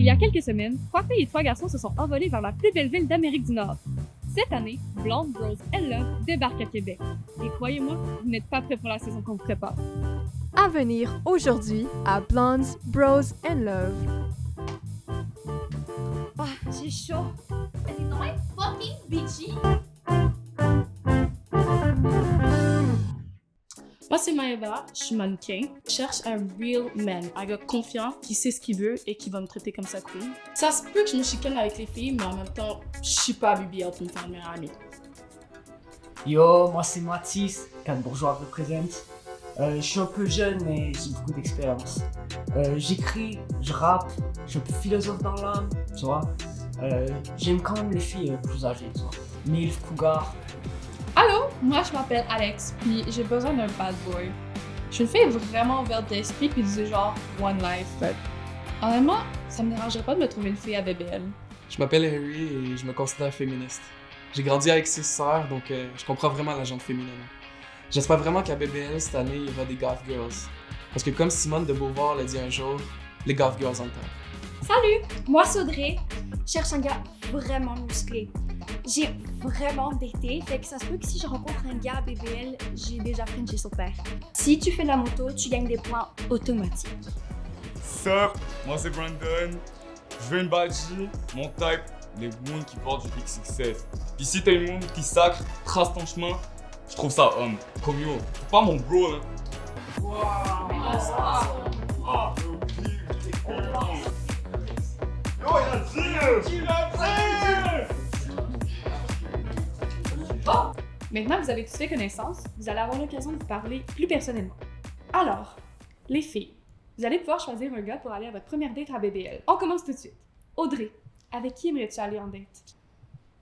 Il y a quelques semaines, 3 filles et 3 garçons se sont envolés vers la plus belle ville d'Amérique du Nord. Cette année, Blonde, Bros and Love débarque à Québec. Et croyez-moi, vous n'êtes pas prêts pour la saison qu'on vous prépare. À venir aujourd'hui à Blondes, Bros and Love. Ah, j'ai chaud. Mais t'es vraiment fucking bitchy. Moi, c'est Maëva, je suis mannequin. Je cherche un real man, un gars confiant, qui sait ce qu'il veut et qui va me traiter comme sa queen. Ça se peut que je me chicane avec les filles, mais en même temps, je suis pas BBL pour me faire une meilleure amie. Yo, moi c'est Mathis, Cannes Bourgeois représente. Je suis un peu jeune mais j'ai beaucoup d'expérience. J'écris, je rappe, je suis un peu philosophe dans l'âme, tu vois. J'aime quand même les filles plus âgées, tu vois. Milf, Cougar. Allô, moi je m'appelle Alex, puis j'ai besoin d'un bad boy. Je suis une fille vraiment ouverte d'esprit puis du genre one life. But honnêtement, ça me dérangerait pas de me trouver une fille à BBL. Je m'appelle Harry et je me considère féministe. J'ai grandi avec 6 sœurs, donc je comprends vraiment la gente féminine. J'espère vraiment qu'à BBL cette année, il y aura des goth girls. Parce que comme Simone de Beauvoir l'a dit un jour, les goth girls ont le temps. Salut, moi c'est Audrey. Je cherche un gars vraiment musclé. J'ai vraiment daté, fait que ça se peut que si je rencontre un gars à BBL, j'ai déjà frenché son père. Si tu fais de la moto, tu gagnes des points automatiques. Sup, moi c'est Brandon. Je veux une badgie, mon type, les moons qui portent du XXS. Puis si t'as une moon qui sacre, trace ton chemin, je trouve ça homme. Comme yo, c'est pas mon bro là. Maintenant que vous avez tous fait connaissance, vous allez avoir l'occasion de vous parler plus personnellement. Alors, les filles, vous allez pouvoir choisir un gars pour aller à votre première date à BBL. On commence tout de suite. Audrey, avec qui aimerais-tu aller en date?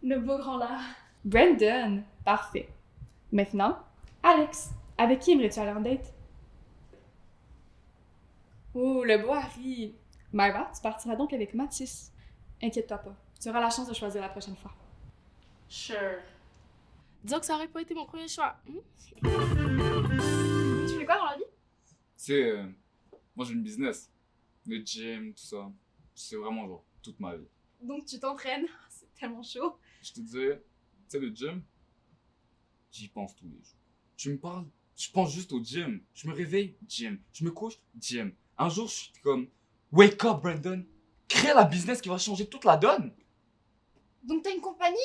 Le beau grand là. Brandon, parfait. Maintenant, Alex, avec qui aimerais-tu aller en date? Oh, le beau Harry. Maëva, tu partiras donc avec Mathis. Inquiète-toi pas, tu auras la chance de choisir la prochaine fois. Sure. Disons que ça aurait pas été mon premier choix. Tu fais quoi dans la vie? Tu sais, moi j'ai une business. Le gym, tout ça. C'est vraiment genre toute ma vie. Donc tu t'entraînes. C'est tellement chaud. Je te dis, tu sais, le gym, j'y pense tous les jours. Tu me parles, je pense juste au gym. Je me réveille, gym. Je me couche, gym. Un jour, je suis comme, wake up, Brandon. Crée la business qui va changer toute la donne. Donc t'as une compagnie?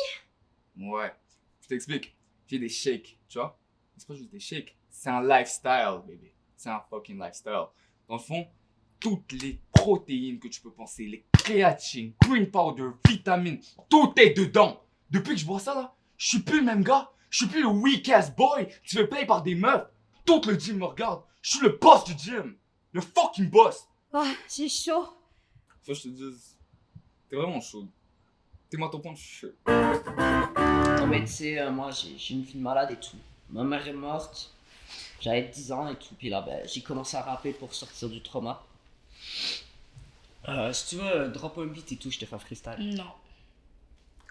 Ouais, je t'explique. J'ai des shakes, tu vois. C'est pas juste des shakes, c'est un lifestyle, baby. C'est un fucking lifestyle. Dans le fond, toutes les protéines que tu peux penser, les créatines, green powder, vitamines, tout est dedans. Depuis que je bois ça là, je suis plus le même gars. Je suis plus le weak ass boy qui se fait payer par des meufs. Tout le gym me regarde. Je suis le boss du gym. Le fucking boss. Ah, j'ai chaud. Faut que je te dise, t'es vraiment chaude. T'es-moi ton point de cheveux. Non mais tu sais, moi j'ai une fille malade et tout. Ma mère est morte, j'avais 10 ans et tout. Puis là, j'ai commencé à rapper pour sortir du trauma. Si tu veux, drop un beat et tout, je te fais un freestyle. Non.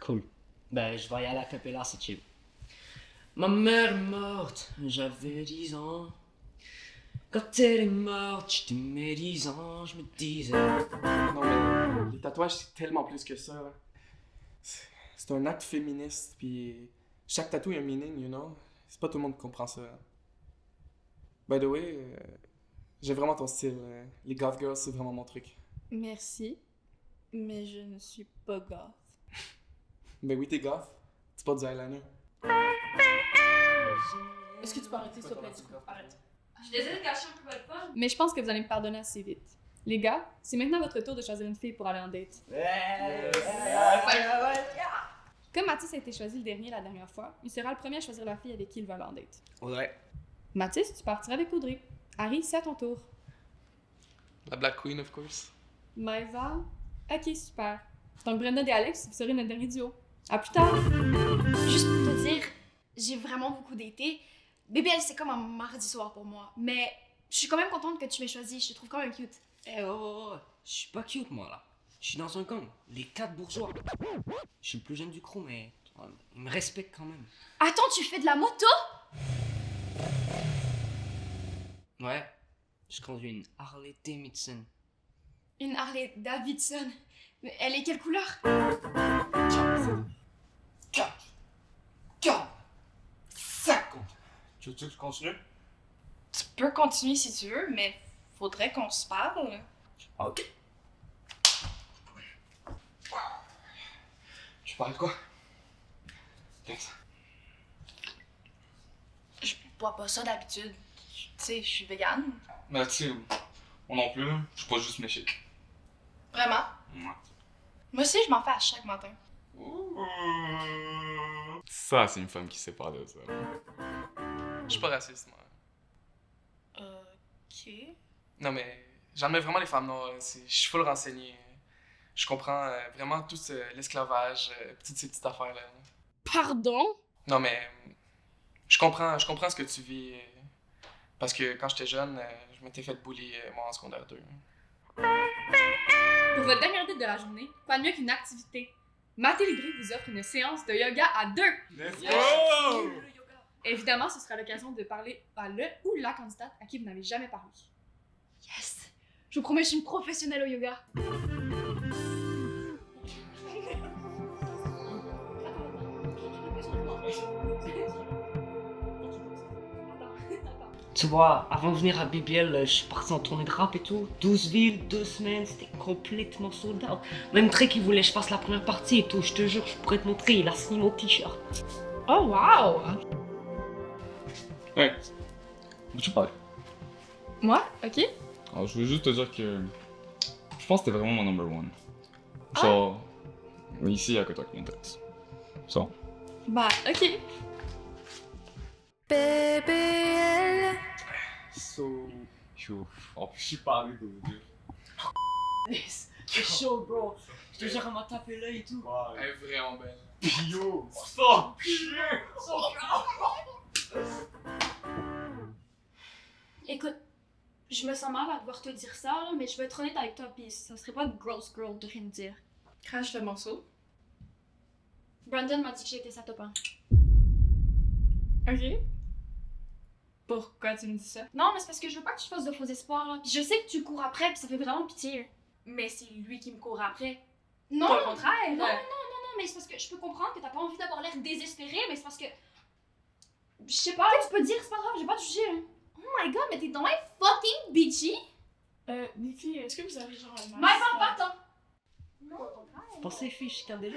Cool. Je vais y aller à cappella, c'est chill. Ma mère est morte, j'avais 10 ans. Quand elle est morte, j'étais mes 10 ans, je me disais. Non mais les tatouages c'est tellement plus que ça. Là. C'est un acte féministe, puis chaque tatou a un meaning, you know. C'est pas tout le monde qui comprend ça. By the way, j'ai vraiment ton style. Les goth girls, c'est vraiment mon truc. Merci, mais je ne suis pas goth. Ben oui, t'es goth. C'est pas du eyeliner. Est-ce que tu peux arrêter s'il te plaît du coup? Arrête. Je suis désolée de gâcher un peu votre fun. Mais je pense que vous allez me pardonner assez vite. Les gars, c'est maintenant votre tour de choisir une fille pour aller en date. Comme Mathis a été choisi le dernier la dernière fois, il sera le premier à choisir la fille avec qui il va aller en date. Ouais. Mathis, tu partiras avec Audrey. Harry, c'est à ton tour. La Black Queen, of course. Maëva, ok, super. Donc Brandon et Alex, vous serez notre dernier duo. À plus tard! Juste pour te dire, j'ai vraiment beaucoup daté. BBL, c'est comme un mardi soir pour moi. Mais je suis quand même contente que tu m'aies choisi. Je te trouve quand même cute. Je suis pas cute moi là. Je suis dans un gang, les 4 bourgeois. Je suis le plus jeune du crew, mais ils me respectent quand même. Attends, tu fais de la moto? Ouais, je conduis une Harley Davidson. Une Harley Davidson. Mais elle est quelle couleur? Calme! Ça compte! Tu veux que je continue? Tu peux continuer si tu veux, mais faudrait qu'on se parle. Ok. Tu parles de quoi? Thanks. Je bois pas ça d'habitude. Tu sais, je suis végane. Mais tu sais, moi non plus, là. Je suis pas juste mes shakes. Vraiment? Ouais. Moi aussi, je m'en fais à chaque matin. Ça, c'est une femme qui sait parler de ça. Je suis pas raciste, moi. Ok. Non, mais j'admets vraiment les femmes noires. Je suis full renseigné. Je comprends vraiment tout l'esclavage, toutes ces petites affaires-là. Pardon? Non, mais je comprends ce que tu vis. Parce que quand j'étais jeune, je m'étais fait bully, moi, en secondaire 2. Pour votre dernière date de la journée, pas mieux qu'une activité. Maté Libri vous offre une séance de yoga à 2. Let's go! Évidemment, ce sera l'occasion de parler à le ou la candidate à qui vous n'avez jamais parlé. Yes! Je vous promets, je suis une professionnelle au yoga. Tu vois, avant de venir à BBL, je suis parti en tournée de rap et tout. 12 villes, 2 semaines, c'était complètement sold out. Même Trey qui voulait que je fasse la première partie et tout, je te jure, je pourrais te montrer, il a signé mon t-shirt. Oh, wow! Ouais. Tu parles. Moi? Ok. Alors, je voulais juste te dire que je pense que t'es vraiment mon number one. Genre, ici, il y a que toi qui m'intéresse. Ça. Bah, ok. BBL. So... Yo. Oh, je suis parlé de vous dire. C'est chaud, bro. Je te jure, elle m'a tapé l'œil et tout. Elle est vraiment belle. Yo. Ça. Écoute, je me sens mal à devoir te dire ça, là, mais je vais être honnête avec toi, pis ça serait pas gross girl de rien te dire. Crache le morceau. Brandon m'a dit que j'étais sa top 1. Ok. Pourquoi tu me dis ça? Non, mais c'est parce que je veux pas que tu fasses de faux espoirs, là. Pis je sais que tu cours après, pis ça fait vraiment pitié. Mais c'est lui qui me court après. Non, Pas le contraire. non, non, mais c'est parce que je peux comprendre que t'as pas envie d'avoir l'air désespéré, mais c'est parce que... Je sais pas, tu peux dire, c'est pas grave, j'ai pas touché, hein. Oh my god, mais t'es dans my fucking bitchy! Nikki, est-ce que vous avez genre un My parle pas tant! Non, au contraire. Pensez, fiche, je déjà.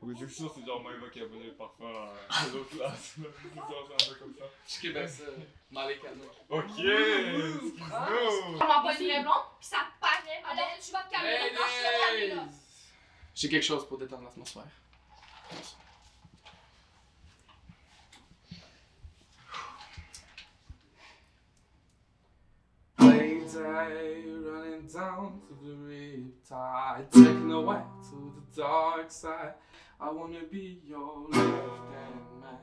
Oui, c'est sûr, c'est genre Maëva qui a abonné le parfum à l'autre place. C'est un peu comme ça. Je suis bien ça. Malé Cano. Ok, excuse-nous. Comment pas une vraie blonde, pis ça paraît. Alors tu vas te calmer, Hey, là, je te calmer, là. hey. J'ai quelque chose pour détendre l'atmosphère. Late day, running down to the riptide, taking a way to the dark side. I wanna be your left-hand man.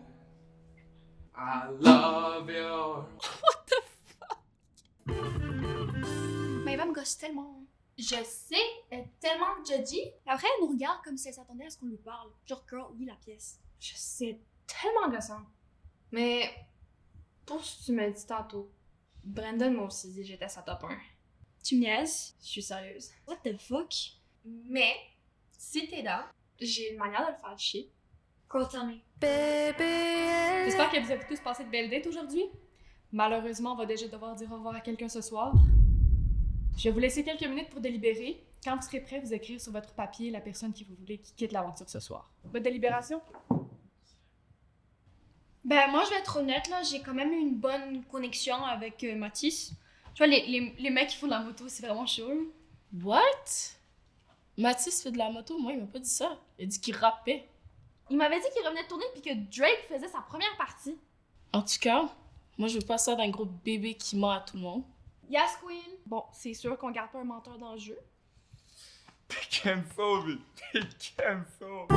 I love you. Mais Eva me gosse tellement. Je sais, elle est tellement judgy. Après, elle nous regarde comme si elle s'attendait à ce qu'on lui parle. Genre, girl, oui, la pièce. Je sais, tellement gossant. Mais, pour ce que tu m'as dit tantôt, Brandon m'a aussi dit que j'étais sa top 1. Tu me niaises? Je suis sérieuse. What the fuck? Mais, si t'es là, j'ai une manière de le faire chier. Girl, tell me. BBL. J'espère que vous avez tous passé de belles dates aujourd'hui. Malheureusement, on va déjà devoir dire au revoir à quelqu'un ce soir. Je vais vous laisser quelques minutes pour délibérer. Quand vous serez prêts, vous écrire sur votre papier la personne qui vous voulez qui quitte l'aventure ce soir. Votre délibération? Ben, moi, je vais être honnête, là, j'ai quand même eu une bonne connexion avec Mathis. Tu vois, les mecs qui font de la moto, c'est vraiment chaud. What? Mathis fait de la moto? Moi, il m'a pas dit ça. Il a dit qu'il rappait. Il m'avait dit qu'il revenait de tourner puis que Drake faisait sa première partie. En tout cas, moi, je veux pas ça d'un gros bébé qui ment à tout le monde. Yes, Queen! Bon, c'est sûr qu'on garde pas un menteur dans le jeu. T'es cancel, mais t'es cancel.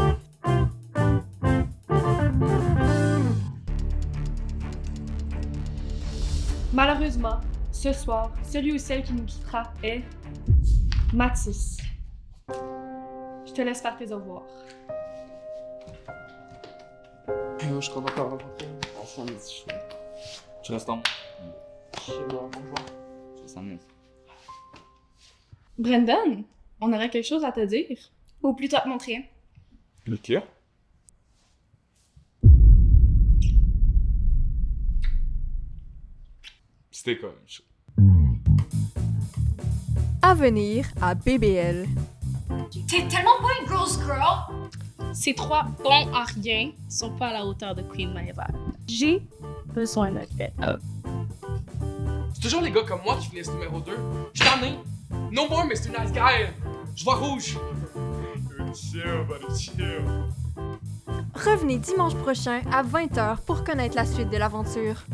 Malheureusement, ce soir, celui ou celle qui nous quittera est Mathis. Je te laisse faire tes au revoir. Yo, je comprends pas. Tu restes en moi. Chez moi, bonjour. Je restes en moi. Brandon, On aurait quelque chose à te dire. Ou plutôt à te montrer. Ok. C'était quand même chaud. À venir à BBL. T'es tellement pas une grosse girl! Ces trois bons à rien sont pas à la hauteur de Queen Maeva. J'ai besoin d'un fait-up. C'est toujours les gars comme moi qui finissent numéro 2. Je t'en ai. No more Mr. Nice Guy. Je vois rouge. Chill, buddy, chill. Revenez dimanche prochain à 20h pour connaître la suite de l'aventure.